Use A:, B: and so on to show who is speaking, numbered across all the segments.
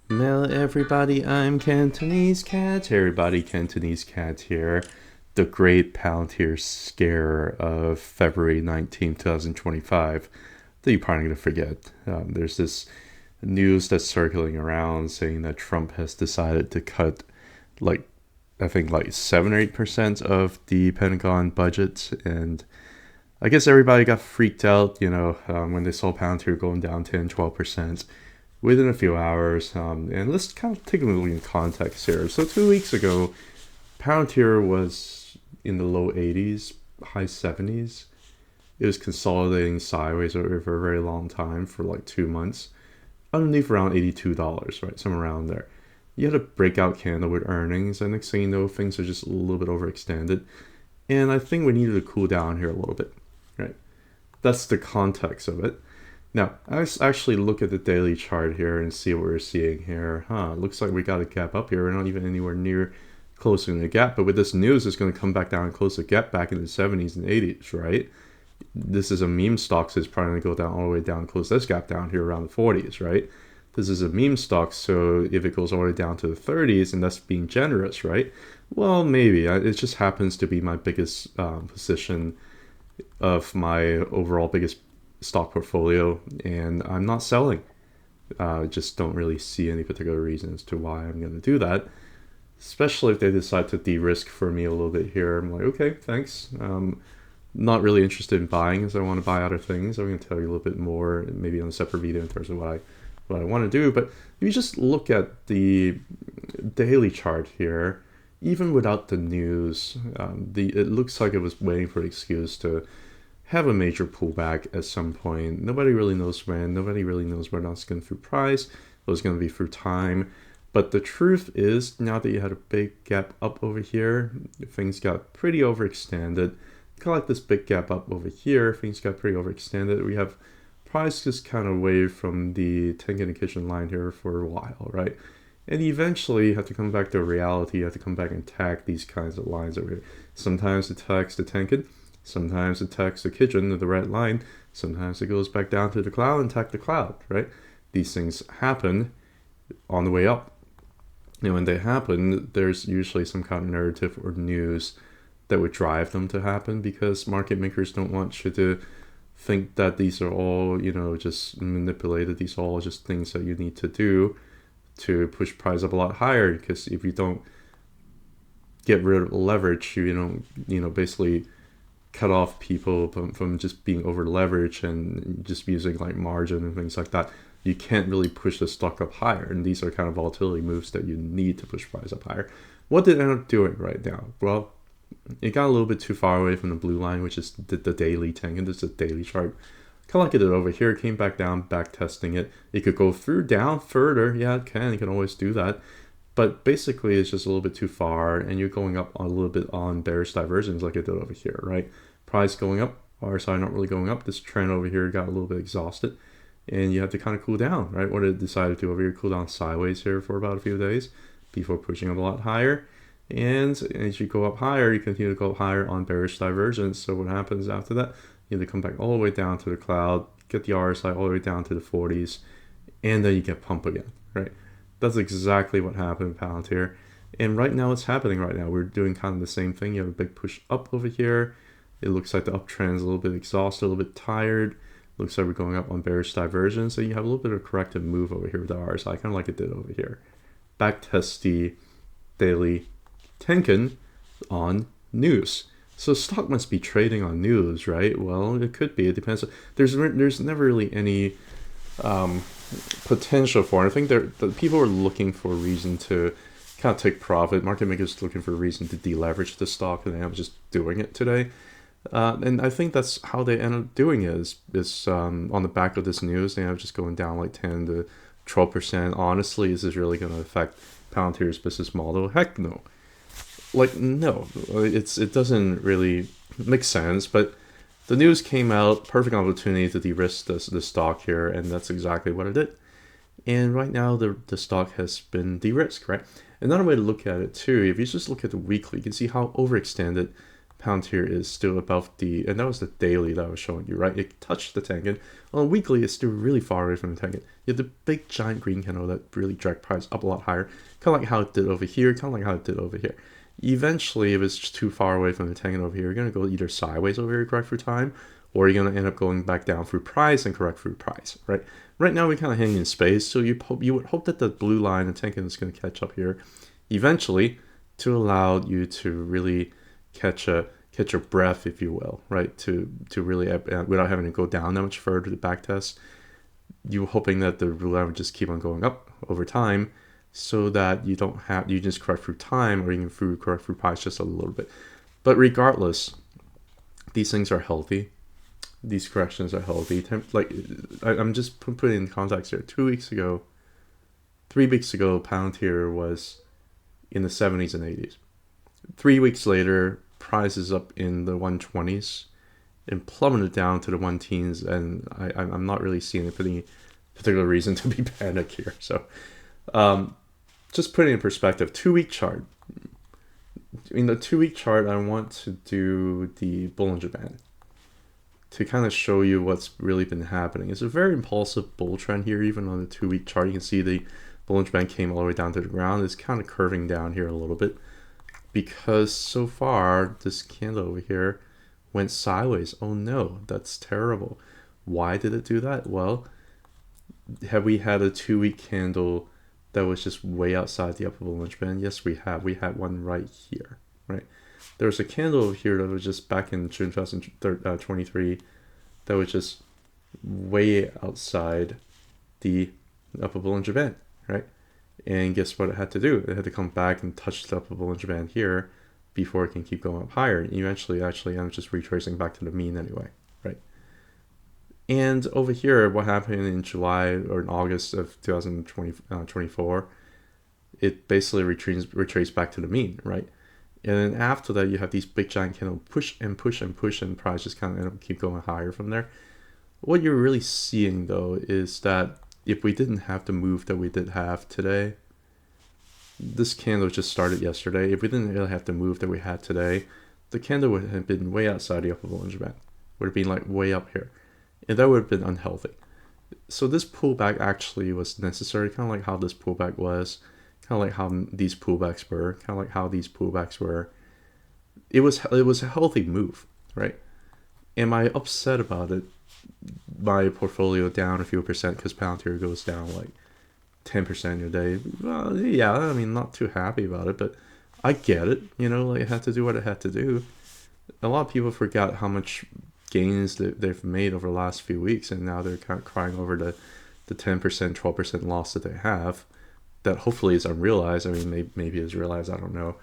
A: Well, everybody, I'm Cantonese Cat. Everybody, Cantonese Cat here. The great Palantir scare of February 19th, 2025 that you're probably going to forget. There's this news that's circling around saying that Trump has decided to cut, like, I think like 7 or 8% of the Pentagon budget. And I guess everybody got freaked out, when they saw Palantir going down 10, 12% within a few hours. And let's kind of take a little in context here. So 2 weeks ago, Palantir was in the low 80s, high 70s. It was consolidating sideways over a very long time for like 2 months. Underneath around $82, right? Somewhere around there. You had a breakout candle with earnings, and next thing you know, things are just a little bit overextended. And I think we needed to cool down here a little bit, right? That's the context of it. Now, let's actually look at the daily chart here and see what we're seeing here. Looks like we got a gap up here. We're not even anywhere near closing the gap, but with this news, it's going to come back down and close the gap back in the 70s and 80s, right? This is a meme stock, so it's probably going to go down all the way down and close this gap down here around the 40s, right? This is a meme stock, so if it goes all the way down to the 30s, and that's being generous, right? Well, maybe. It just happens to be my biggest position of my overall biggest stock portfolio, and I'm not selling. Just don't really see any particular reason as to why I'm going to do that, especially if they decide to de-risk for me a little bit here. I'm like, okay, thanks. Not really interested in buying, as I want to buy other things. I'm going to tell you a little bit more, maybe on a separate video, in terms of what I want to do. But if you just look at the daily chart here, even without the news, it looks like it was waiting for an excuse to have a major pullback at some point. Nobody really knows when. Nobody really knows whether it's going through price, or it's going to be through time. But the truth is, now that you had a big gap up over here, things got pretty overextended. Kind of like this big gap up over here, things got pretty overextended. We have price just kind of away from the Tenkan and Kitchen line here for a while, right? And eventually you have to come back to reality. You have to come back and tag these kinds of lines over here. Sometimes it tags the Tenkan, sometimes it tags the Kitchen, the red line. Sometimes it goes back down to the cloud and tag the cloud, right? These things happen on the way up. And when they happen, there's usually some kind of narrative or news that would drive them to happen, because market makers don't want you to think that these are all, just manipulated. These are all just things that you need to do to push price up a lot higher, because if you don't get rid of leverage, you don't, basically cut off people from just being over leveraged and just using like margin and things like that, you can't really push the stock up higher. And these are kind of volatility moves that you need to push price up higher. What did it end up doing right now? Well, it got a little bit too far away from the blue line, which is the daily tank, and this is a daily chart. Kind of like it did over here. It came back down, back testing it. It could go through down further. Yeah, it can. You can always do that. But basically, it's just a little bit too far, and you're going up a little bit on bearish divergence like it did over here, right? Price going up, RSI not really going up. This trend over here got a little bit exhausted, and you have to kind of cool down, right? What it decided to do over here, cool down sideways here for about a few days before pushing up a lot higher. And as you go up higher, you continue to go up higher on bearish divergence. So what happens after that? You have to come back all the way down to the cloud, get the RSI all the way down to the 40s, and then you get pump again, right? That's exactly what happened in Palantir. And right now, it's happening right now. We're doing kind of the same thing. You have a big push up over here. It looks like the uptrend is a little bit exhausted, a little bit tired. Looks like we're going up on bearish divergence. So you have a little bit of a corrective move over here with the RSI, kind of like it did over here. Back test the daily Tenkan on news. So stock must be trading on news, right? Well, it could be. It depends. There's never really any potential for it. I think the people are looking for a reason to kind of take profit. Market makers looking for a reason to deleverage the stock, and they are just doing it today. And I think that's how they end up doing it. Is on the back of this news, they end up just going down like 10 to 12%. Honestly, is this really going to affect Palantir's business model? Heck no. Like, no, it doesn't really make sense. But the news came out, perfect opportunity to de-risk the stock here, and that's exactly what it did. And right now, the stock has been de-risked, right? Another way to look at it too, if you just look at the weekly, you can see how overextended Palantir is still above and that was the daily that I was showing you, right? It touched the Tengen. On a weekly, it's still really far away from the Tengen. You have the big giant green candle that really dragged price up a lot higher, kind of like how it did over here, kind of like how it did over here. Eventually, if it's just too far away from the Tengen over here, you're going to go either sideways over here, correct through time, or you're going to end up going back down through price and correct through price, right? Right now, we kind of hang in space, so you would hope that the blue line, the Tengen, is going to catch up here eventually to allow you to really catch your breath, if you will, right? To really, without having to go down that much further to back test, you're hoping that the blue line would just keep on going up over time, so that you just correct through time or even correct through price just a little bit. But regardless, these things are healthy. These corrections are healthy. Like, I'm just putting in context here. 3 weeks ago, Palantir was in the 70s and 80s. 3 weeks later, price is up in the 120s and plummeted down to the 1 teens, and I'm not really seeing any particular reason to be panicked here. So, just putting in perspective, 2-week chart. In the 2-week chart, I want to do the Bollinger Band to kind of show you what's really been happening. It's a very impulsive bull trend here, even on the 2-week chart. You can see the Bollinger Band came all the way down to the ground. It's kind of curving down here a little bit because so far this candle over here went sideways. Oh no, that's terrible. Why did it do that? Well, have we had a 2-week candle that was just way outside the upper Bollinger Band? Yes, we have. We had one right here, right? There was a candle over here that was just back in June 2023 that was just way outside the upper Bollinger Band, right? And guess what it had to do? It had to come back and touch the upper Bollinger Band here before it can keep going up higher. Eventually, actually, I'm just retracing back to the mean anyway, right? And over here, what happened in July or in August of 2024, it basically retraced back to the mean, right? And then after that, you have these big giant candles push and push and push, and price just kind of end up keep going higher from there. What you're really seeing, though, is that if we didn't have the move that we did have today, this candle just started yesterday. If we didn't really have the move that we had today, the candle would have been way outside the upper Bollinger Band. Would have been like way up here. And that would have been unhealthy. So this pullback actually was necessary, kind of like how this pullback was, kind of like how these pullbacks were, kind of like how these pullbacks were. It was a healthy move, right? Am I upset about it? My portfolio down a few percent because Palantir goes down like 10% a day. Well, yeah, I mean, not too happy about it, but I get it. You know, like, it had to do what it had to do. A lot of people forgot how much gains that they've made over the last few weeks, and now they're kind of crying over the 10%, 12% loss that they have. That hopefully is unrealized. I mean, maybe it's realized. I don't know.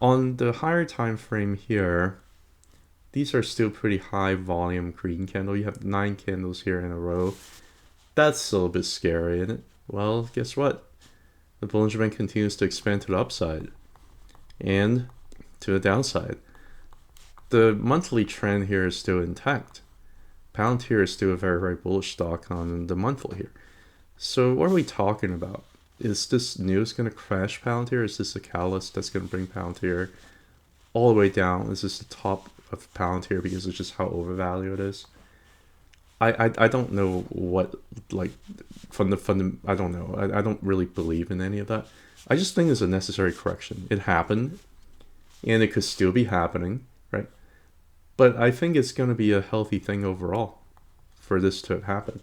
A: On the higher time frame here, these are still pretty high volume green candle. You have 9 candles here in a row. That's a little bit scary, isn't it? Well, guess what? The Bollinger Band continues to expand to the upside and to the downside. The monthly trend here is still intact. Palantir is still a very, very bullish stock on the monthly here. So what are we talking about? Is this news going to crash Palantir? Is this a catalyst that's going to bring Palantir all the way down? Is this the top of Palantir because it's just how overvalued it is? I don't know what, like, I don't know. I don't really believe in any of that. I just think it's a necessary correction. It happened, and it could still be happening, right? But I think it's going to be a healthy thing overall for this to happen.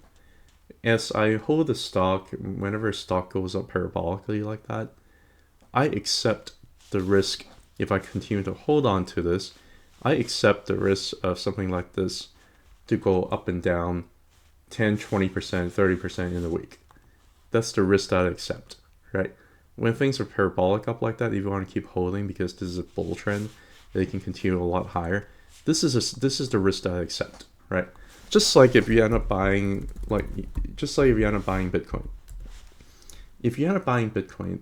A: As I hold the stock, whenever a stock goes up parabolically like that, I accept the risk. If I continue to hold on to this, I accept the risk of something like this to go up and down 10, 20%, 30% in a week. That's the risk that I accept, right? When things are parabolic up like that, if you want to keep holding because this is a bull trend, they can continue a lot higher. This is the risk that I accept, right? Just like if you end up buying, Bitcoin. If you end up buying Bitcoin,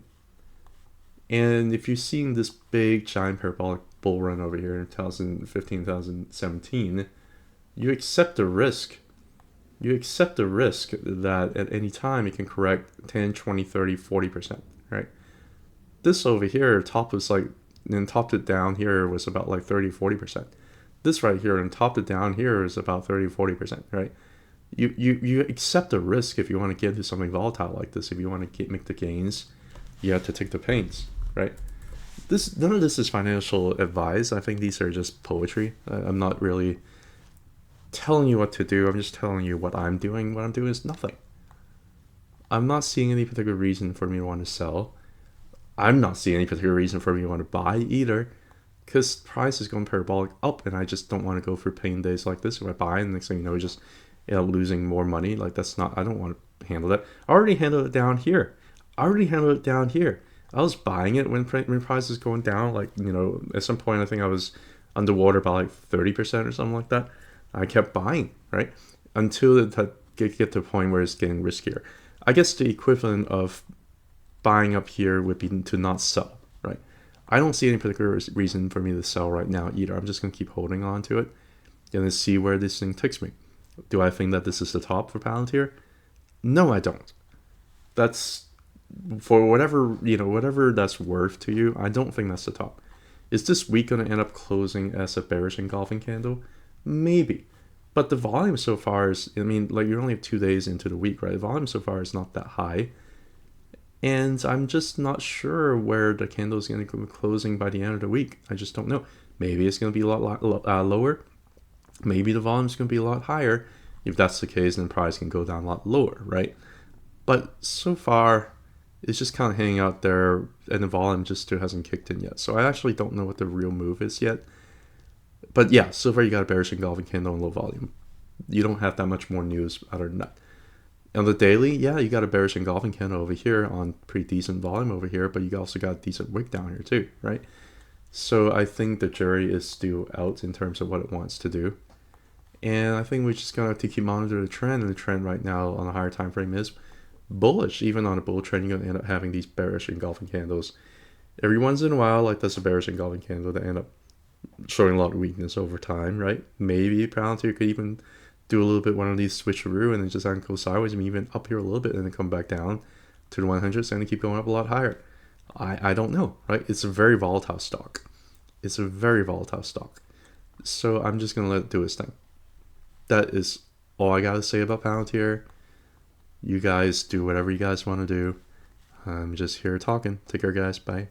A: and if you're seeing this big giant parabolic bull run over here in 2015, 2017, you accept the risk. You accept the risk that at any time it can correct 10, 20, 30, 40%, right? This over here, top was like and top to down here was about like 30-40%. This right here and top to down here is about 30-40%, right? You accept the risk if you want to get into something volatile like this. If you want to make the gains, you have to take the pains, right? This none of this is financial advice. I think these are just poetry. I'm not really telling you what to do. I'm just telling you what I'm doing. What I'm doing is nothing. I'm not seeing any particular reason for me to want to sell. I'm not seeing any particular reason for me to want to buy either, because price is going parabolic up, and I just don't want to go through pain days like this. If I buy, and next thing you know, just losing more money. Like that's not. I don't want to handle that. I already handled it down here. I was buying it when price is going down. Like at some point, I think I was underwater by like 30% or something like that. I kept buying, right, until it get to a point where it's getting riskier. I guess the equivalent of buying up here would be to not sell, right? I don't see any particular reason for me to sell right now either. I'm just going to keep holding on to it and see where this thing takes me. Do I think that this is the top for Palantir? No, I don't. That's for whatever that's worth to you. I don't think that's the top. Is this week going to end up closing as a bearish engulfing candle? Maybe. But the volume so far is, like you're only 2 days into the week, right? The volume so far is not that high. And I'm just not sure where the candle is going to be closing by the end of the week. I just don't know. Maybe it's going to be a lot lower. Maybe the volume is going to be a lot higher. If that's the case, then price can go down a lot lower, right? But so far, it's just kind of hanging out there, and the volume just still hasn't kicked in yet. So I actually don't know what the real move is yet. But yeah, so far you got a bearish engulfing candle and low volume. You don't have that much more news other than that. On the daily, yeah, you got a bearish engulfing candle over here on pretty decent volume over here, but you also got a decent wick down here too, right? So I think the jury is still out in terms of what it wants to do. And I think we just got to keep monitoring the trend, and the trend right now on a higher time frame is bullish. Even on a bull trend, you're going to end up having these bearish engulfing candles. Every once in a while, like that's a bearish engulfing candle that end up showing a lot of weakness over time, right? Maybe Palantir could even do a little bit one of these switcheroo and then just go sideways and even up here a little bit and then come back down to the 100s and keep going up a lot higher. I don't know, right? It's a very volatile stock. So I'm just going to let it do its thing. That is all I got to say about Palantir. You guys do whatever you guys want to do. I'm just here talking. Take care, guys. Bye.